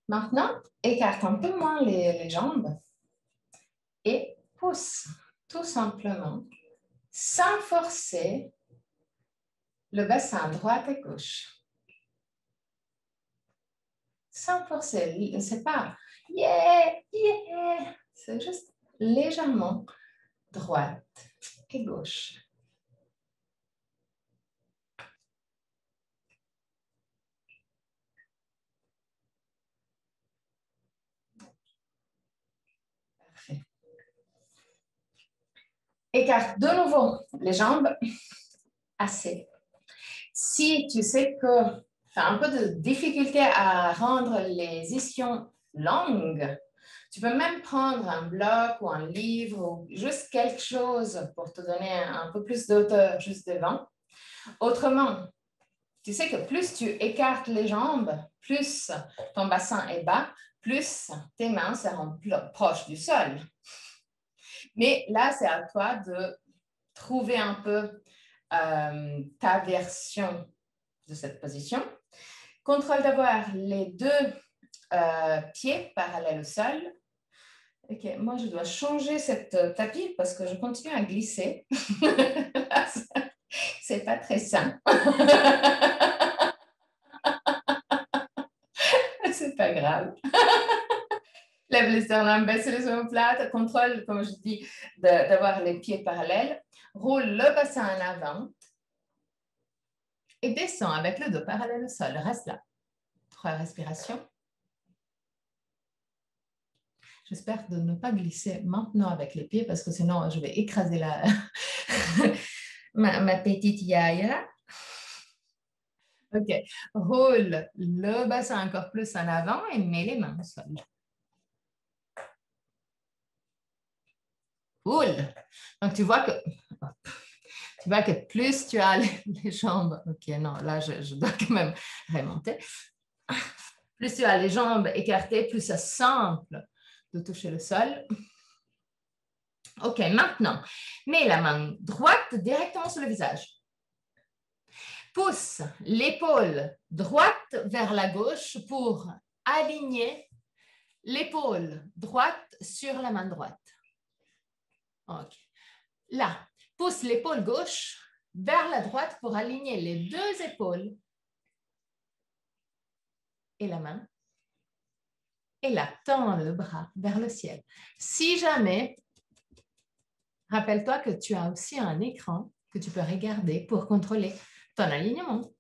Maintenant, écarte un peu moins les jambes et pousse tout simplement, sans forcer, le bassin droite et gauche. Sans forcer, c'est pas yeah, yeah, c'est juste légèrement droite et gauche. Parfait. Écarte de nouveau les jambes. Assez. Si tu sais que tu as un peu de difficulté à rendre les ischions longue. Tu peux même prendre un bloc ou un livre ou juste quelque chose pour te donner un peu plus d'auteur juste devant. Autrement, tu sais que plus tu écartes les jambes, plus ton bassin est bas, plus tes mains seront proches du sol. Mais là, c'est à toi de trouver un peu ta version de cette position. Contrôle d'avoir les deux pieds parallèles au sol. Ok, moi, je dois changer cette tapis parce que je continue à glisser. C'est pas très sain. C'est pas grave. Lève les sternums, baisse les omoplates, contrôle, comme je dis, d'avoir les pieds parallèles. Roule le bassin en avant et descends avec le dos parallèle au sol. Reste là. 3 respirations. J'espère de ne pas glisser maintenant avec les pieds parce que sinon, je vais écraser ma petite yaya. OK. Roule le bassin encore plus en avant et mets les mains au sol. Cool. Donc, tu vois que plus tu as les jambes, OK, non, là, je dois quand même remonter. Plus tu as les jambes écartées, plus c'est simple de toucher le sol. OK, maintenant, mets la main droite directement sur le visage. Pousse l'épaule droite vers la gauche pour aligner l'épaule droite sur la main droite. OK. Là, pousse l'épaule gauche vers la droite pour aligner les deux épaules et la main. Et là, tends le bras vers le ciel. Si jamais, rappelle-toi que tu as aussi un écran que tu peux regarder pour contrôler ton alignement.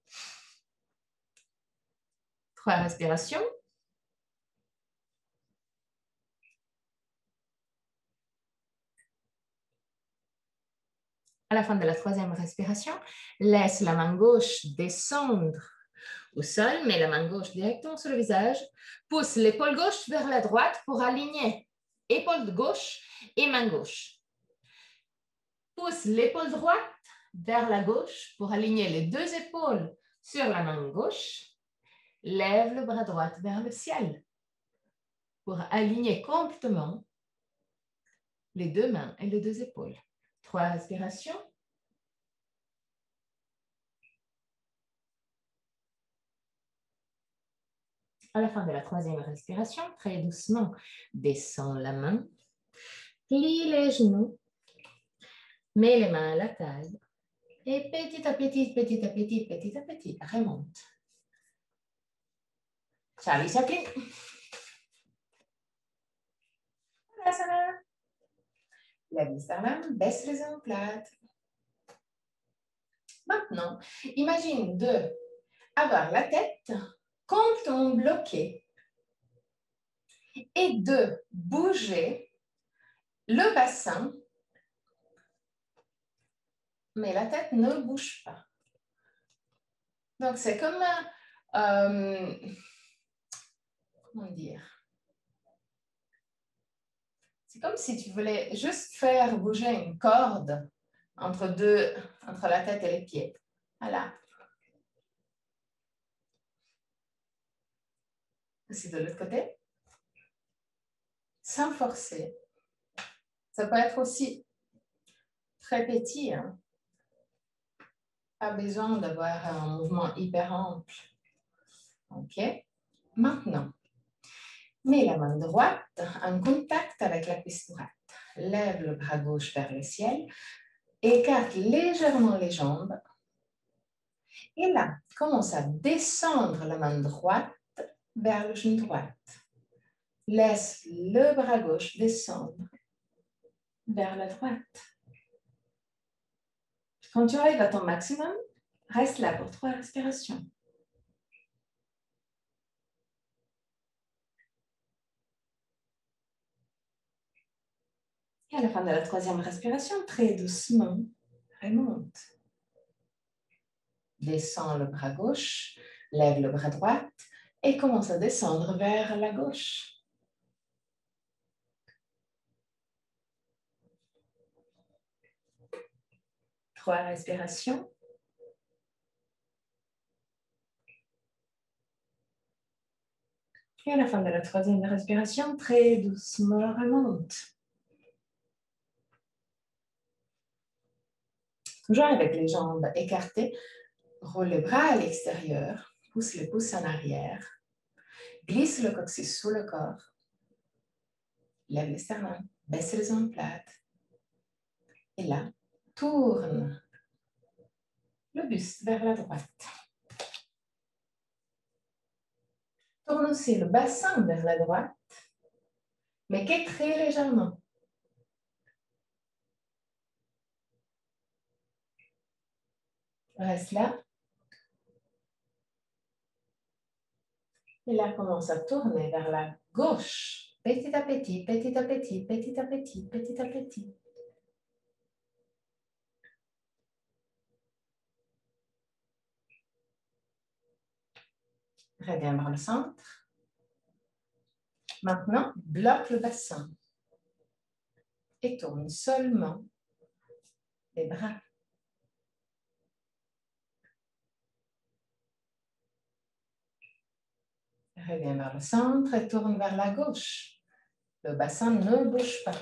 3 respirations. À la fin de la 3e respiration, laisse la main gauche descendre au sol, mets la main gauche directement sur le visage, pousse l'épaule gauche vers la droite pour aligner épaule gauche et main gauche. Pousse l'épaule droite vers la gauche pour aligner les deux épaules sur la main gauche. Lève le bras droit vers le ciel pour aligner complètement les deux mains et les deux épaules. 3 respirations. À la fin de la 3e respiration, très doucement, descends la main, plie les genoux, mets les mains à la taille et petit à petit, remonte. Charlie Chaplin. Lève les sternums, baisse les omoplates. Maintenant, imagine avoir la tête complètement bloquée et de bouger le bassin, mais la tête ne bouge pas. Donc, c'est comme comment dire? C'est comme si tu voulais juste faire bouger une corde entre la tête et les pieds. Voilà. C'est de l'autre côté. Sans forcer. Ça peut être aussi très petit. Hein? Pas besoin d'avoir un mouvement hyper ample. OK. Maintenant, mets la main droite en contact avec la cuisse droite. Lève le bras gauche vers le ciel. Écarte légèrement les jambes. Et là, commence à descendre la main droite vers le genou droit. Laisse le bras gauche descendre vers la droite. Quand tu arrives à ton maximum, reste là pour 3 respirations. Et à la fin de la 3e respiration, très doucement, remonte. Descends le bras gauche, lève le bras droit et commence à descendre vers la gauche. 3 respirations. Et à la fin de la 3e respiration, très doucement, remonte. Toujours avec les jambes écartées, roule les bras à l'extérieur, pousse les pouces en arrière, glisse le coccyx sous le corps, lève les sternums, baisse les omoplates. Et là, tourne le buste vers la droite. Tourne aussi le bassin vers la droite, mais que très légèrement. Reste là. Et là, commence à tourner vers la gauche. Petit à petit, petit à petit, petit à petit, petit à petit. Reviens vers le centre. Maintenant, bloque le bassin. Et tourne seulement les bras. Reviens vers le centre et tourne vers la gauche. Le bassin ne bouge pas.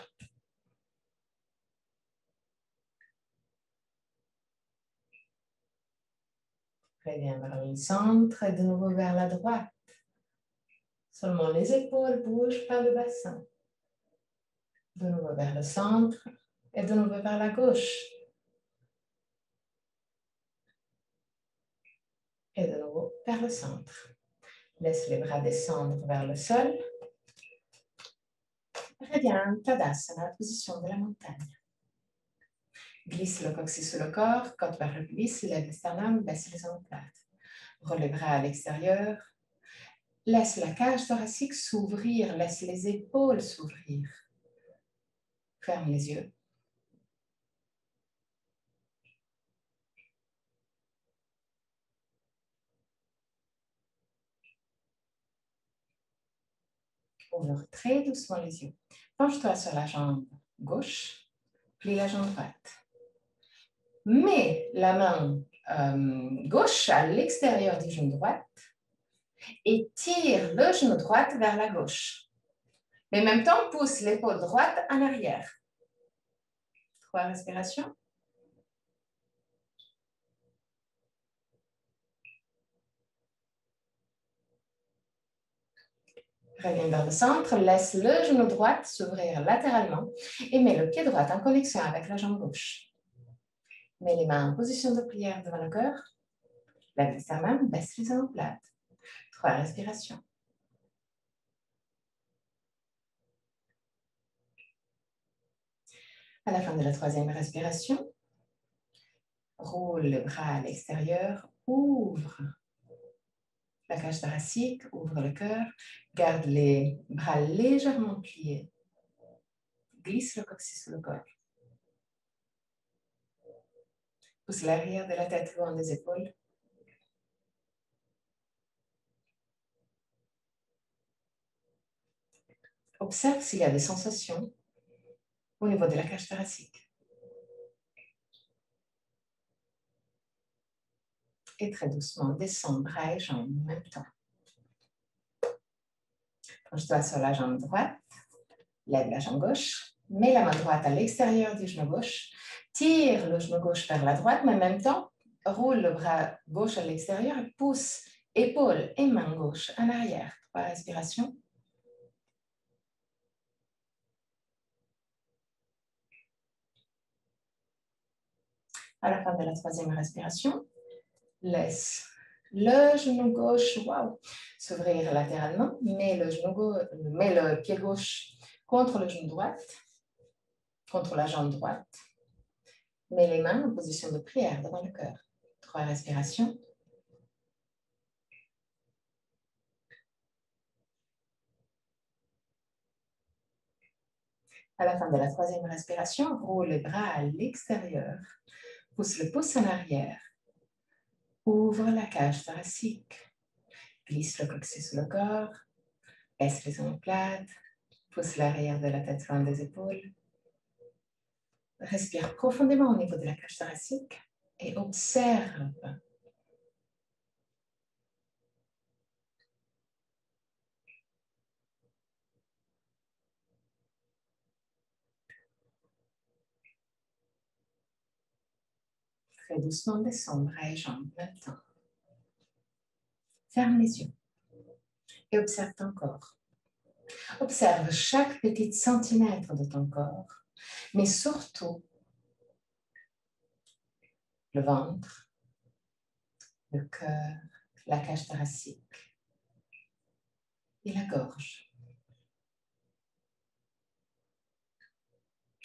Reviens vers le centre et de nouveau vers la droite. Seulement les épaules bougent, pas le bassin. De nouveau vers le centre et de nouveau vers la gauche. Et de nouveau vers le centre. Laisse les bras descendre vers le sol. Reviens, Tadasana, position de la montagne. Glisse le coccyx sous le corps, côte vers le cuisse, lève les sternum, baisse les omoplates. Roule les bras à l'extérieur. Laisse la cage thoracique s'ouvrir, laisse les épaules s'ouvrir. Ferme les yeux. Ouvre très doucement les yeux. Penche-toi sur la jambe gauche, plie la jambe droite. Mets la main gauche à l'extérieur du genou droit et tire le genou droit vers la gauche. Mais en même temps, pousse l'épaule droite en arrière. 3 respirations. Reviens vers le centre, laisse le genou droit s'ouvrir latéralement et mets le pied droit en connexion avec la jambe gauche. Mets les mains en position de prière devant le cœur. Lève les sternums, baisse les omoplates. 3 respirations. À la fin de la 3e respiration, roule les bras à l'extérieur, ouvre la cage thoracique, ouvre le cœur, garde les bras légèrement pliés, glisse le coccyx sous le corps. Pousse l'arrière de la tête loin des épaules. Observe s'il y a des sensations au niveau de la cage thoracique. Et très doucement, descends bras et jambes en même temps. Penche-toi sur la jambe droite, lève la jambe gauche, mets la main droite à l'extérieur du genou gauche, tire le genou gauche vers la droite, mais en même temps, roule le bras gauche à l'extérieur et pousse épaule et main gauche en arrière. 3 respirations. À la fin de la 3e respiration, laisse le genou gauche s'ouvrir latéralement, mets le pied gauche contre le genou droit, contre la jambe droite. Mets les mains en position de prière devant le cœur. 3 respirations. À la fin de la 3e respiration, roule les bras à l'extérieur. Pousse le pouce en arrière. Ouvre la cage thoracique. Glisse le coccyx sous le corps. Baisse les omoplates. Pousse l'arrière de la tête loin des épaules. Respire profondément au niveau de la cage thoracique et observe. Très doucement, descends bras et jambes en même temps. Ferme les yeux et observe ton corps. Observe chaque petit centimètre de ton corps, mais surtout le ventre, le cœur, la cage thoracique et la gorge.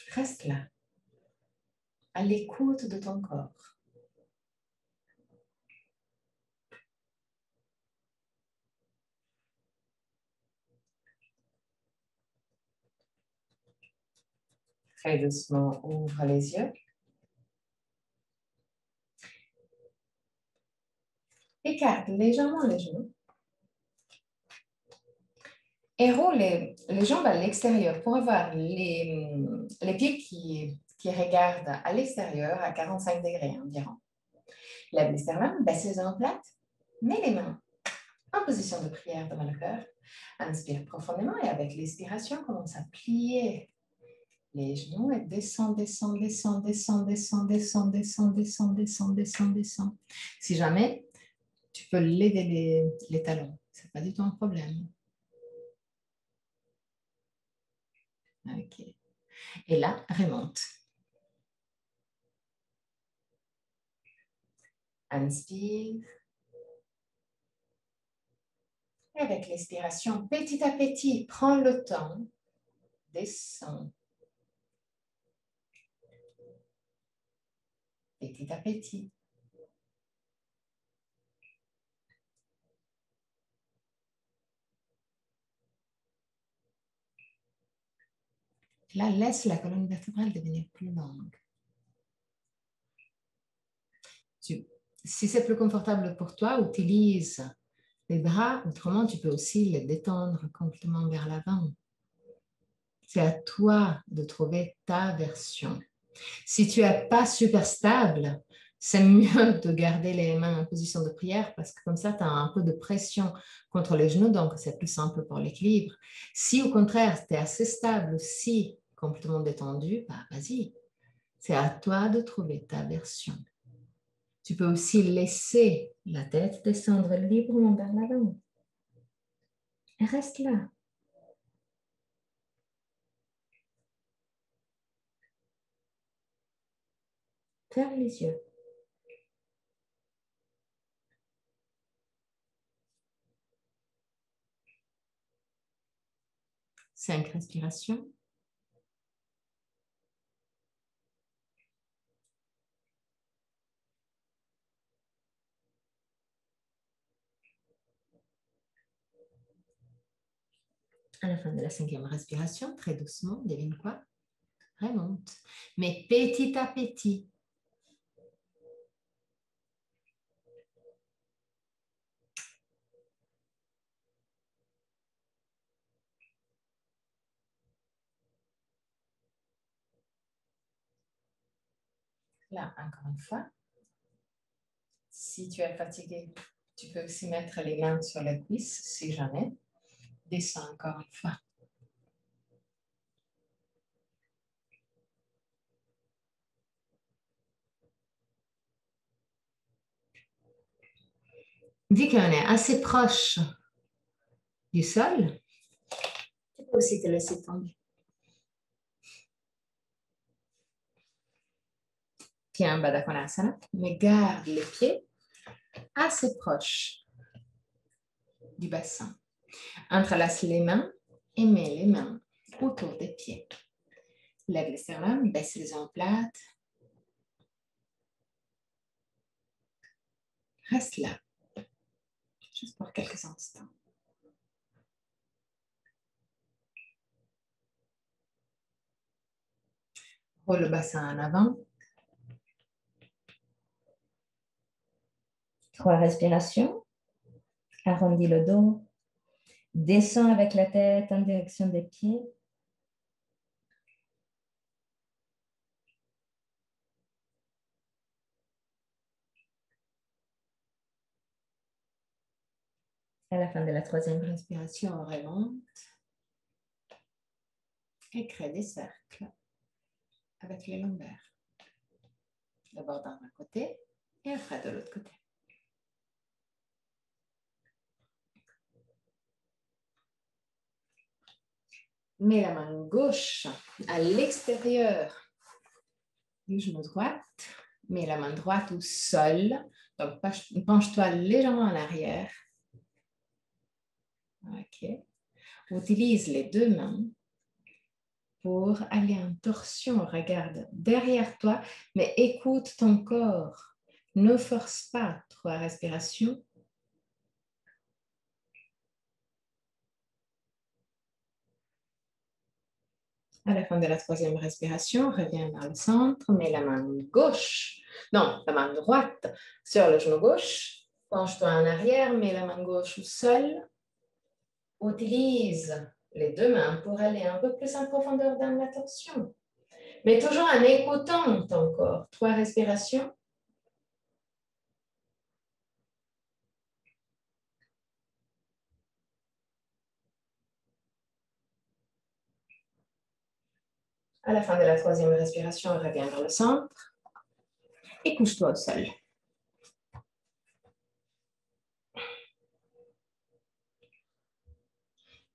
Reste là, à l'écoute de ton corps. Très doucement, ouvre les yeux. Écarte légèrement les genoux. Et roule les jambes à l'extérieur pour avoir les pieds qui regardent à l'extérieur à 45 degrés environ. Lève les sternums, baisse les omoplates, mets les mains en position de prière devant le cœur. Inspire profondément et avec l'expiration, commence à plier les genoux et descend, descend, descend, descend, descend, descend, descend, descend, descend, descend, descend. Si jamais, tu peux lever les talons. Ce n'est pas du tout un problème. OK. Et là, remonte. Inspire. Et avec l'expiration, petit à petit, prends le temps. Descends. Petit à petit. Là, laisse la colonne vertébrale devenir plus longue. Si c'est plus confortable pour toi, utilise les bras. Autrement, tu peux aussi les détendre complètement vers l'avant. C'est à toi de trouver ta version. Si tu n'es pas super stable, c'est mieux de garder les mains en position de prière parce que comme ça, tu as un peu de pression contre les genoux, donc c'est plus simple pour l'équilibre. Si au contraire, tu es assez stable aussi, complètement détendu, bah, vas-y. C'est à toi de trouver ta version. Tu peux aussi laisser la tête descendre librement vers l'avant. Et reste là. Ferme les yeux. Cinq respirations. À la fin de la cinquième respiration, très doucement, devine quoi? Remonte. Mais petit à petit. Là, encore une fois. Si tu es fatigué, tu peux aussi mettre les mains sur les cuisses, si jamais. Descends encore une fois. Dès qu'on est assez proche du sol, tu peux aussi te laisser tomber. Pieds en Baddha Konasana, mais garde les pieds assez proches du bassin. Entrelace les mains et mets les mains autour des pieds. Lève les sternums, baisse les omoplates. Reste là, juste pour quelques instants. Roule le bassin en avant. 3 respirations. Arrondis le dos. Descends avec la tête en direction des pieds. À la fin de la troisième respiration, on remonte et crée des cercles avec les lombaires. D'abord d'un côté et après de l'autre côté. Mets la main gauche à l'extérieur du genou droit. Mets la main droite au sol. Donc, penche-toi légèrement en arrière. OK. Utilise les deux mains pour aller en torsion. Regarde derrière toi, mais écoute ton corps. Ne force pas. 3 respirations. À la fin de la troisième respiration, reviens vers le centre, mets la main gauche, non, la main droite sur le genou gauche. Penche-toi en arrière, mets la main gauche au sol. Utilise les deux mains pour aller un peu plus en profondeur dans la torsion. Mais toujours en écoutant ton corps. 3 respirations. À la fin de la troisième respiration, reviens vers le centre et couche-toi au sol.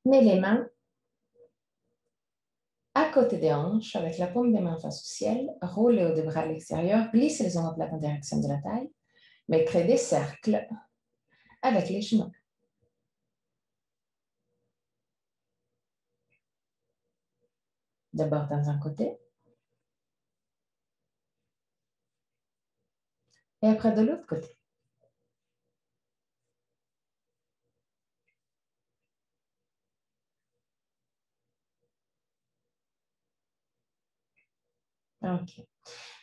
Mets les mains à côté des hanches, avec la paume des mains face au ciel, roule les hauts des bras à l'extérieur, glisse les omoplates en direction de la taille, mais crée des cercles avec les genoux. D'abord dans un côté, et après de l'autre côté. OK.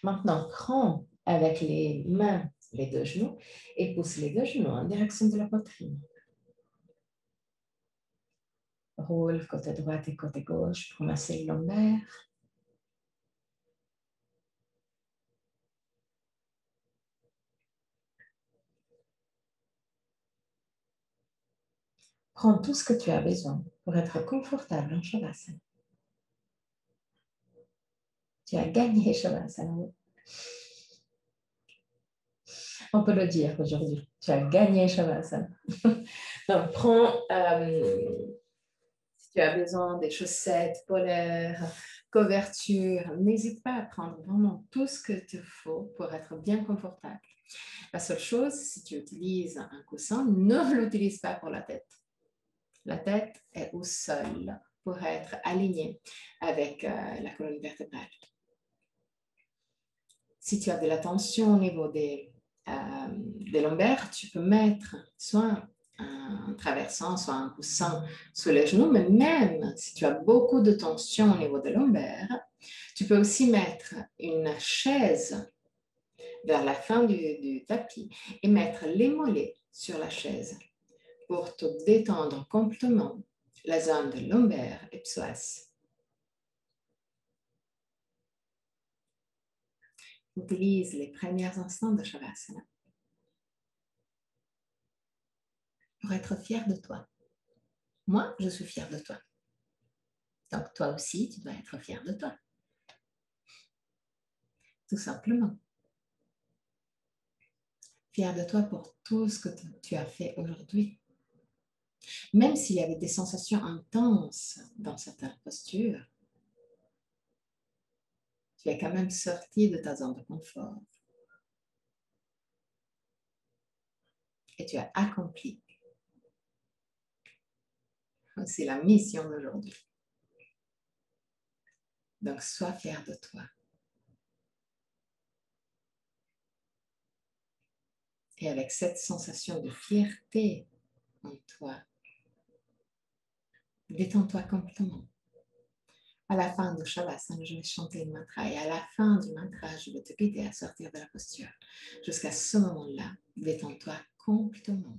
Maintenant, prends avec les mains les deux genoux et pousse les deux genoux en direction de la poitrine. Roule côté droit et côté gauche pour masser le lombaire. Prends tout ce que tu as besoin pour être confortable en Shavasana. Tu as gagné Shavasana. On peut le dire aujourd'hui. Tu as gagné Shavasana. Donc, prends, si tu as besoin des chaussettes polaires, couvertures, n'hésite pas à prendre vraiment tout ce que te faut pour être bien confortable. La seule chose, si tu utilises un coussin, ne l'utilise pas pour la tête. La tête est au sol pour être alignée avec la colonne vertébrale. Si tu as de la tension au niveau des lombaires, tu peux mettre soit un traversant, soit un coussin sous les genoux, mais même si tu as beaucoup de tension au niveau des lombaires, tu peux aussi mettre une chaise vers la fin du tapis et mettre les mollets sur la chaise pour te détendre complètement la zone de lombaire et psoas. Utilise les premiers instants de Shavasana pour être fier de toi. Moi, je suis fière de toi. Donc, toi aussi, tu dois être fier de toi. Tout simplement. Fier de toi pour tout ce que tu as fait aujourd'hui. Même s'il y avait des sensations intenses dans certaines postures, tu es quand même sorti de ta zone de confort. Et tu as accompli. C'est la mission d'aujourd'hui. Donc, sois fier de toi. Et avec cette sensation de fierté en toi, détends-toi complètement. À la fin de Shavasana, je vais chanter le mantra et à la fin du mantra, je vais te guider à sortir de la posture. Jusqu'à ce moment-là, détends-toi complètement.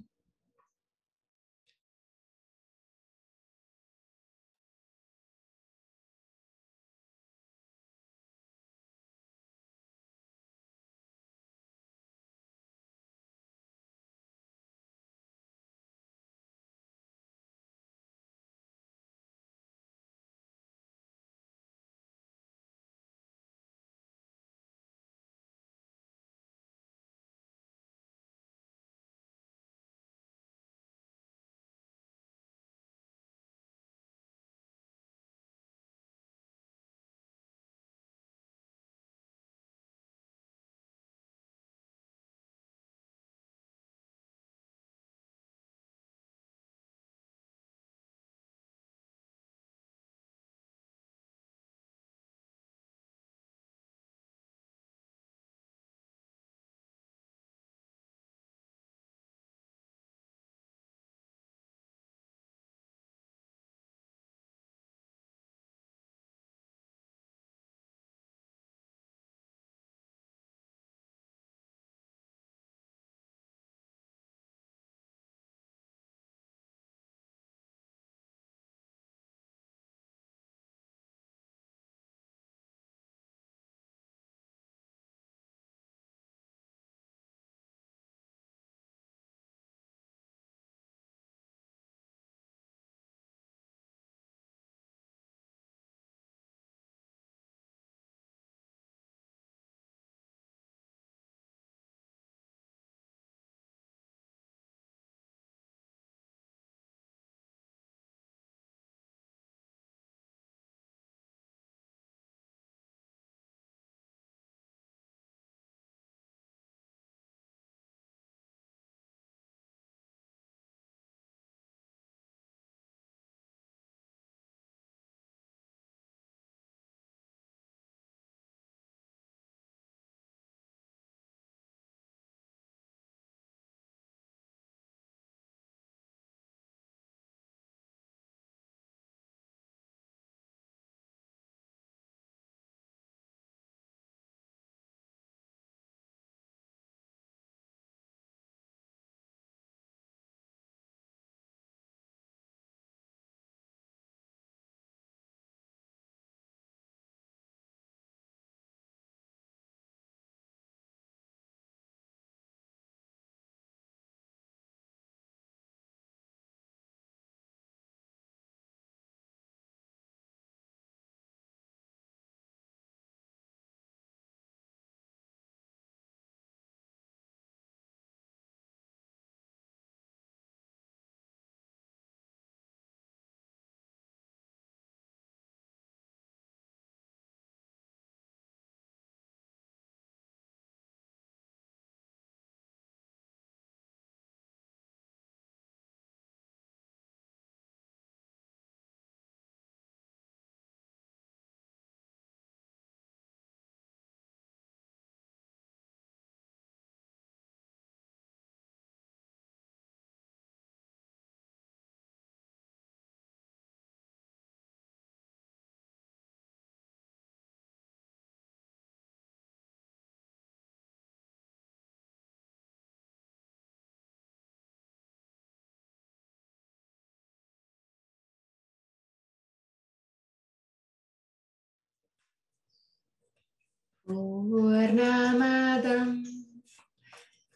Purnamadam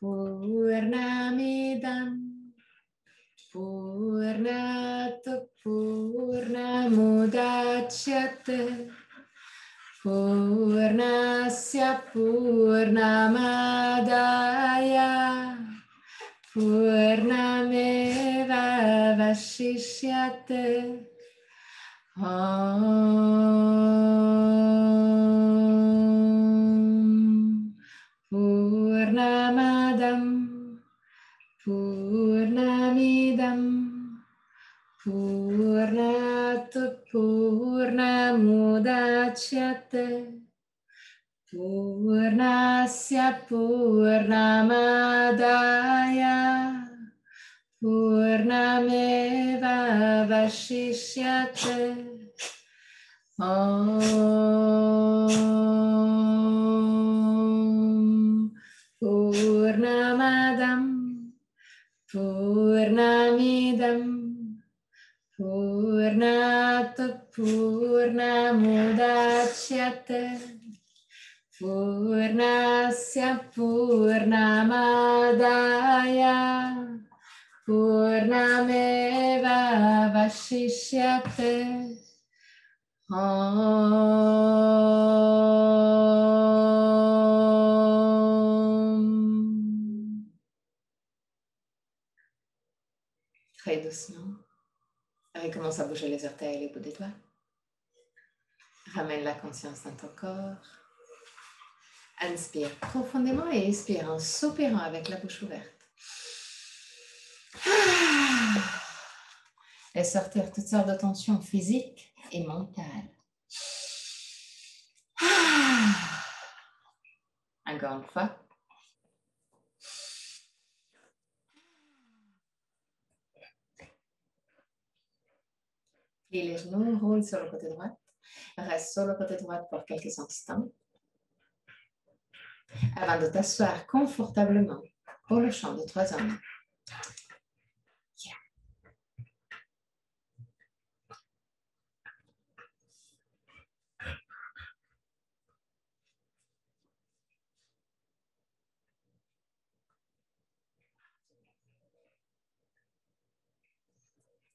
Purnamidam Purnat Purnamudachyate Purnasya Purnamadaya Purnameva Vashishyate Om Purnamadam Purnamidam Purnat Purnamudachyate Purnasya Purnamadaya Purnameva Vashishyate Om Purnamadam Purnamidam Purnat Purnamudachyate Purnasya Purnamadaya Purnameva Vashishyate Om. Très doucement, recommence à bouger les orteils et les bouts des doigts. Ramène la conscience dans ton corps. Inspire profondément et expire en soupirant avec la bouche ouverte. Et sortir toutes sortes de tensions physiques et mentales. Encore une fois. Plie les genoux, roule sur le côté droit. Reste sur le côté droit pour quelques instants. Avant de t'asseoir confortablement pour le chant de 3 hommes.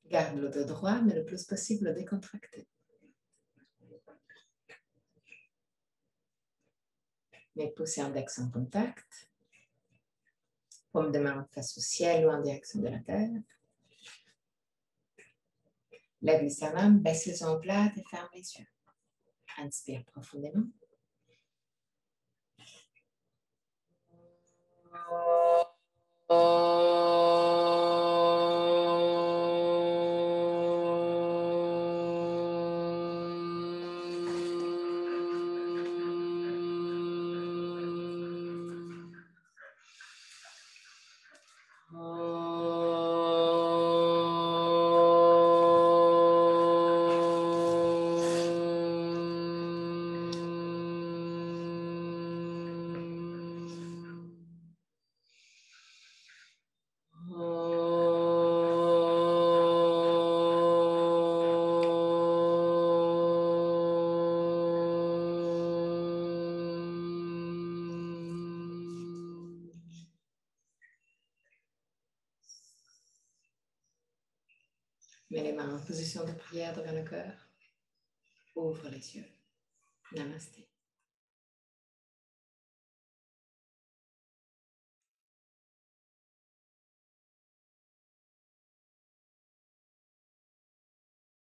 Garde le dos droit, mais le plus possible décontracté. Mets pouce et index en contact. Paume de main face au ciel ou en direction de la terre. Lève les sternums, baisse les omoplates et ferme les yeux. Inspire profondément. Mets les mains en position de prière devant le cœur. Ouvre les yeux. Namasté.